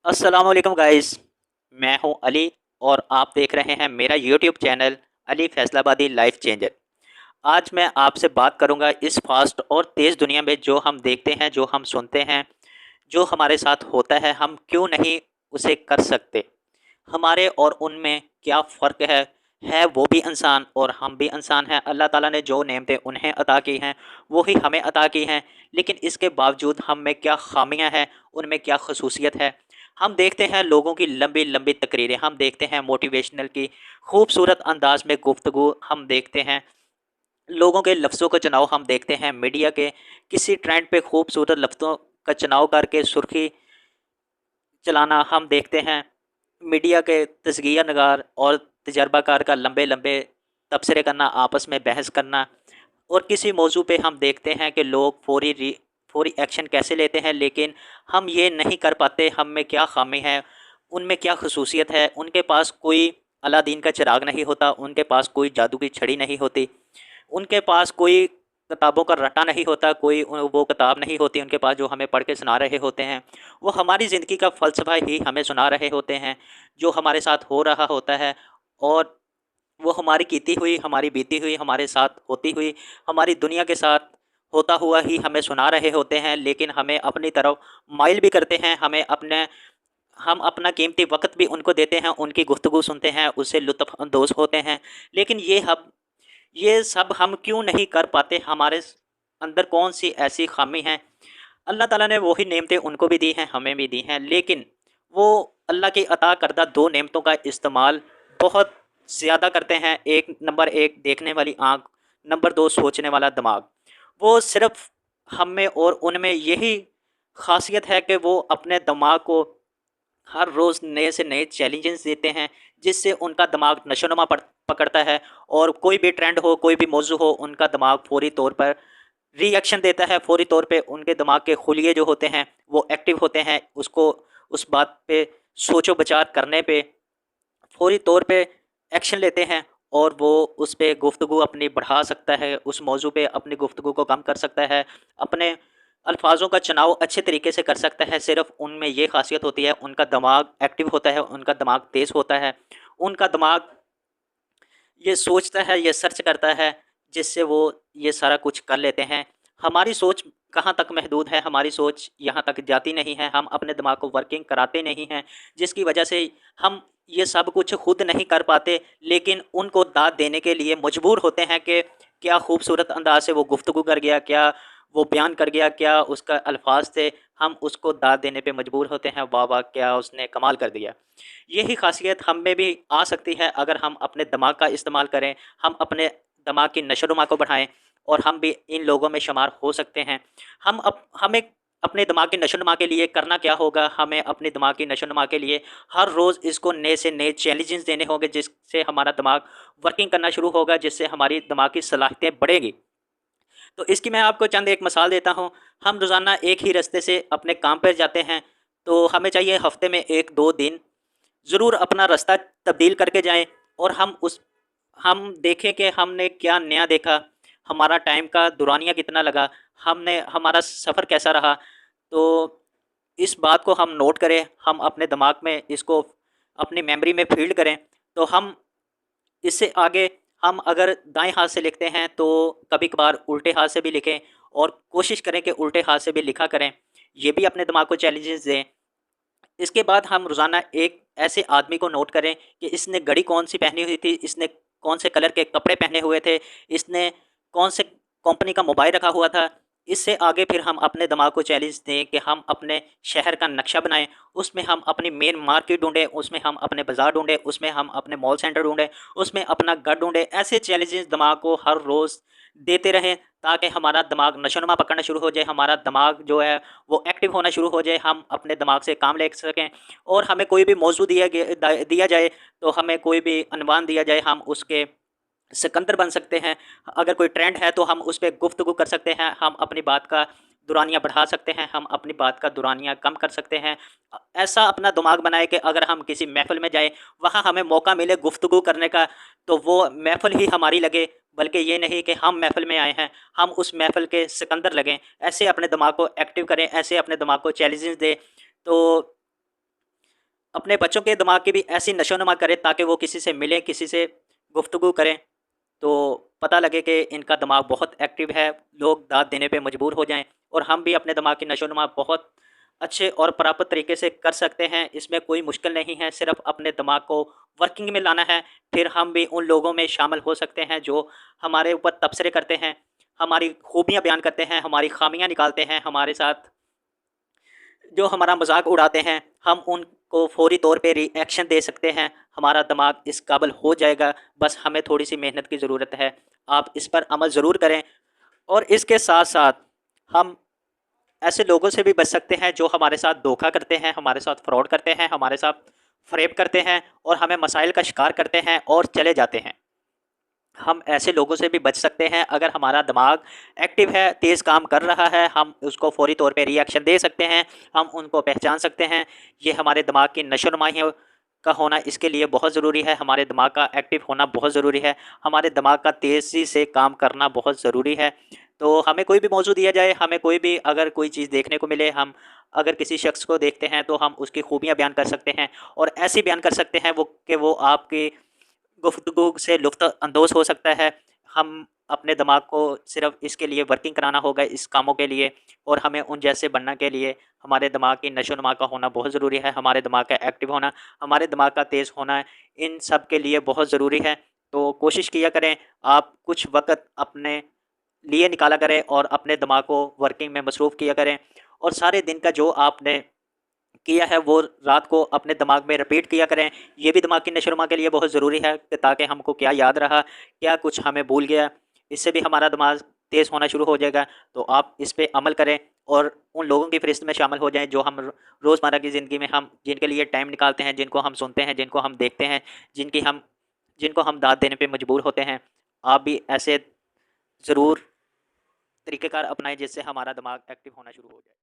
अस्सलाम वालेकुम गाइस। मैं हूं अली और आप देख रहे हैं मेरा YouTube channel Ali Faisalabadi life changer. आज मैं आपसे बात करूंगा इस फास्ट और तेज़ दुनिया में जो हम देखते हैं, जो हम सुनते हैं, जो हमारे साथ होता है, हम क्यों नहीं उसे कर सकते। हमारे और उनमें क्या फ़र्क है वो भी इंसान और हम भी इंसान हैं। अल्लाह ताला ने जो नेमतें उन्हें अता की हैं वो ही हमें अता की हैं, लेकिन इसके बावजूद हम में क्या ख़ामियाँ हैं, उनमें क्या खसूसियत है। हम देखते हैं लोगों की लंबी लंबी तकरीरें, हम देखते हैं मोटिवेशनल की खूबसूरत अंदाज में गुफ्तगू, हम देखते हैं लोगों के लफ्ज़ों का चुनाव, हम देखते हैं मीडिया के किसी ट्रेंड पे खूबसूरत लफ्ज़ों का चुनाव करके सुर्खी चलाना, हम देखते हैं मीडिया के तज़किया नगार और तजर्बाकार का लंबे लंबे तबसरे करना, आपस में बहस करना। और किसी मौजू पे हम देखते हैं कि लोग फौरी एक्शन कैसे लेते हैं, लेकिन हम ये नहीं कर पाते। हम में क्या खामी है, उनमें क्या खसूसियत है। उनके पास कोई अलादीन का चिराग नहीं होता, उनके पास कोई जादू की छड़ी नहीं होती, उनके पास कोई किताबों का रटा नहीं होता, कोई वो किताब नहीं होती उनके पास जो हमें पढ़ के सुना रहे होते हैं। वो हमारी ज़िंदगी का फ़लसफ़ा ही हमें सुना रहे होते हैं, जो हमारे साथ हो रहा होता है। और वो हमारी कीती हुई, हमारी बीती हुई, हमारे साथ होती हुई, हमारी दुनिया के साथ होता हुआ ही हमें सुना रहे होते हैं, लेकिन हमें अपनी तरफ माइल भी करते हैं। हम अपना कीमती वक़्त भी उनको देते हैं, उनकी गुफ्तगू सुनते हैं, उससे लुत्फ़ अंदोज़ होते हैं। लेकिन ये सब हम क्यों नहीं कर पाते? हमारे अंदर कौन-सी ऐसी ख़ामी है? अल्लाह ताला ने वही नेमतें उनको भी दी हैं, हमें भी दी हैं, लेकिन वो अल्लाह की अता करदा 2 नेमतों का इस्तेमाल बहुत ज़्यादा करते हैं। एक नंबर 1 देखने वाली आँख, नंबर 2 सोचने वाला दिमाग। वो सिर्फ़ हम में और उनमें यही ख़ासियत है कि वो अपने दिमाग को हर रोज़ नए से नए चैलेंजेस देते हैं, जिससे उनका दिमाग नशोनुमा पकड़ता है। और कोई भी ट्रेंड हो, कोई भी मौज़ू हो, उनका दिमाग फ़ौरी तौर पर रिएक्शन देता है। फ़ौरी तौर पे उनके दिमाग के खुलिये जो होते हैं वो एक्टिव होते हैं। उसको उस बात पे सोचो विचार करने पे फ़ौरी तौर पे एक्शन लेते हैं, और वो उस पे गुफ्तगू अपनी बढ़ा सकता है, उस मौज़ू पे अपनी गुफ्तगू को कम कर सकता है, अपने अल्फ़ाज़ों का चुनाव अच्छे तरीके से कर सकता है। सिर्फ़ उनमें ये ख़ासियत होती है, उनका दिमाग एक्टिव होता है, उनका दिमाग तेज़ होता है, उनका दिमाग ये सोचता है, ये सर्च करता है, जिससे वो ये सारा कुछ कर लेते हैं। हमारी सोच कहाँ तक महदूद है, हमारी सोच यहाँ तक जाती नहीं है, हम अपने दिमाग को वर्किंग कराते नहीं हैं, जिसकी वजह से हम ये सब कुछ खुद नहीं कर पाते, लेकिन उनको दाद देने के लिए मजबूर होते हैं कि क्या खूबसूरत अंदाज से वो गुफ्तगू कर गया, क्या वो बयान कर गया, क्या उसका अल्फाज थे। हम उसको दाद देने पे मजबूर होते हैं, वाह वाह क्या उसने कमाल कर दिया। यही खासियत हम में भी आ सकती है अगर हम अपने दिमाग का इस्तेमाल करें, हम अपने दिमाग की नशोनुमा को बढ़ाएं, और हम भी इन लोगों में शुमार हो सकते हैं। हमें अपने दिमाग की नशोनुमा के लिए करना क्या होगा? हमें अपने दिमाग की नशोनुमा के लिए हर रोज़ इसको नए से नए चैलेंजेस देने होंगे, जिससे हमारा दिमाग वर्किंग करना शुरू होगा, जिससे हमारी दिमाग की सलाहियतें बढ़ेंगी। तो इसकी मैं आपको चंद एक मिसाल देता हूँ। हम रोज़ाना एक ही रास्ते से अपने काम पर जाते हैं, तो हमें चाहिए हफ्ते में 1-2 दिन ज़रूर अपना रास्ता तब्दील करके जाएँ, और हम देखें कि हमने क्या नया देखा, हमारा टाइम का दुरानिया कितना लगा, हमने हमारा सफ़र कैसा रहा। तो इस बात को हम नोट करें, हम अपने दिमाग में इसको अपनी मेमोरी में फ़ीड करें, तो हम इससे आगे, हम अगर दाएँ हाथ से लिखते हैं तो कभी-कभार उल्टे हाथ से भी लिखें, और कोशिश करें कि उल्टे हाथ से भी लिखा करें। ये भी अपने दिमाग को चैलेंजेस दें। इसके बाद हम रोज़ाना एक ऐसे आदमी को नोट करें कि इसने घड़ी कौन-सी पहनी हुई थी, इसने कौन से कलर के कपड़े पहने हुए थे, इसने कौन से कंपनी का मोबाइल रखा हुआ था। इससे आगे फिर हम अपने दिमाग को चैलेंज दें कि हम अपने शहर का नक्शा बनाएँ, उसमें हम अपनी मेन मार्केट ढूँढें, उसमें हम अपने बाज़ार ढूँढें, उसमें हम अपने मॉल सेंटर ढूँढें, उसमें अपना घर ढूँढें। ऐसे चैलेंजेस दिमाग को हर रोज़ देते रहें, ताकि हमारा दिमाग नशो-नुमा पकड़ना शुरू हो जाए, हमारा दिमाग जो है वो एक्टिव होना शुरू हो जाए, हम अपने दिमाग से काम ले सकें। और हमें कोई भी मौजू दिया जाए, तो हमें कोई भी अनवान दिया जाए, हम उसके सिकंदर बन सकते हैं। अगर कोई ट्रेंड है तो हम उस पे गुफ्तगू कर सकते हैं, हम अपनी बात का दुरानिया बढ़ा सकते हैं, हम अपनी बात का दुरानिया कम कर सकते हैं। ऐसा अपना दिमाग बनाए कि अगर हम किसी महफ़िल में जाएँ, वहाँ हमें मौका मिले गुफ्तगू करने का, तो वो महफ़िल ही हमारी लगे, बल्कि ये नहीं कि हम महफ़िल में आए हैं, हम उस महफ़िल के सिकंदर लगें। ऐसे अपने दिमाग को एक्टिव करें, ऐसे अपने दिमाग को चैलेंजेस दें। तो अपने बच्चों के दिमाग की भी ऐसी नशोनुमा करें ताकि वो किसी से मिलें, किसी से गुफ्तगू करें, तो पता लगे कि इनका दिमाग बहुत एक्टिव है, लोग दाद देने पे मजबूर हो जाएँ और हम भी अपने दिमाग की नशोनुमा बहुत अच्छे और प्रॉपर तरीके से कर सकते हैं। इसमें कोई मुश्किल नहीं है, सिर्फ़ अपने दिमाग को वर्किंग में लाना है, फिर हम भी उन लोगों में शामिल हो सकते हैं जो हमारे ऊपर तबसरे करते हैं, हमारी खूबियाँ बयान करते हैं, हमारी ख़ामियाँ निकालते हैं, हमारे साथ जो हमारा मज़ाक उड़ाते हैं, हम उनको फ़ौरी तौर पे रिएक्शन दे सकते हैं। हमारा दिमाग इस काबिल हो जाएगा, बस हमें थोड़ी-सी मेहनत की ज़रूरत है। आप इस पर अमल ज़रूर करें और इसके साथ-साथ हम ऐसे लोगों से भी बच सकते हैं जो हमारे साथ धोखा करते हैं, हमारे साथ फ्रॉड करते हैं, हमारे साथ फ़रेब करते हैं और हमें मसाइल का शिकार करते हैं और चले जाते हैं। हम ऐसे लोगों से भी बच सकते हैं। अगर हमारा दिमाग एक्टिव है, तेज़ काम कर रहा है, हम उसको फ़ौरी तौर पे रिएक्शन दे सकते हैं, हम उनको पहचान सकते हैं। ये हमारे दिमाग की नशो-नुमाई का होना इसके लिए बहुत ज़रूरी है, हमारे दिमाग का एक्टिव होना बहुत ज़रूरी है, हमारे दिमाग का तेज़ी से काम करना बहुत ज़रूरी है। तो हमें कोई भी मौज़ू दिया जाए, हमें कोई भी अगर कोई चीज़ देखने को मिले, हम अगर किसी शख्स को देखते हैं तो हम उसकी खूबियाँ बयान कर सकते हैं और ऐसी बयान कर सकते हैं वो आपकी गुफ्तगू से लुत्फ़-अंदोज़ हो सकता है। हम अपने दिमाग को सिर्फ़ इसके लिए वर्किंग कराना होगा इस कामों के लिए और हमें उन जैसे बनने के लिए हमारे दिमाग की नशो-नुमा का होना बहुत ज़रूरी है, हमारे दिमाग का एक्टिव होना, हमारे दिमाग का तेज़ होना, इन सब के लिए बहुत ज़रूरी है। तो कोशिश किया करें, आप कुछ वक़्त अपने लिए निकाला करें और अपने दिमाग को वर्किंग में मसरूफ़ किया करें और सारे दिन का जो आपने किया है वो रात को अपने दिमाग में रिपीट किया करें। ये भी दिमाग की नशो-नुमा के लिए बहुत ज़रूरी है कि ताकि हमको क्या याद रहा, क्या कुछ हमें भूल गया, इससे भी हमारा दिमाग तेज़ होना शुरू हो जाएगा। तो आप इस पे अमल करें और उन लोगों की फ़हरिस्त में शामिल हो जाएँ जो हम रोज़मर्रा की ज़िंदगी में हम जिनके लिए टाइम निकालते हैं, जिनको हम सुनते हैं, जिनको हम देखते हैं, जिनको हम दाद देने पे मजबूर होते हैं। आप भी ऐसे ज़रूर तरीक़ेकार अपनाएँ जिससे हमारा दिमाग एक्टिव होना शुरू हो जाए।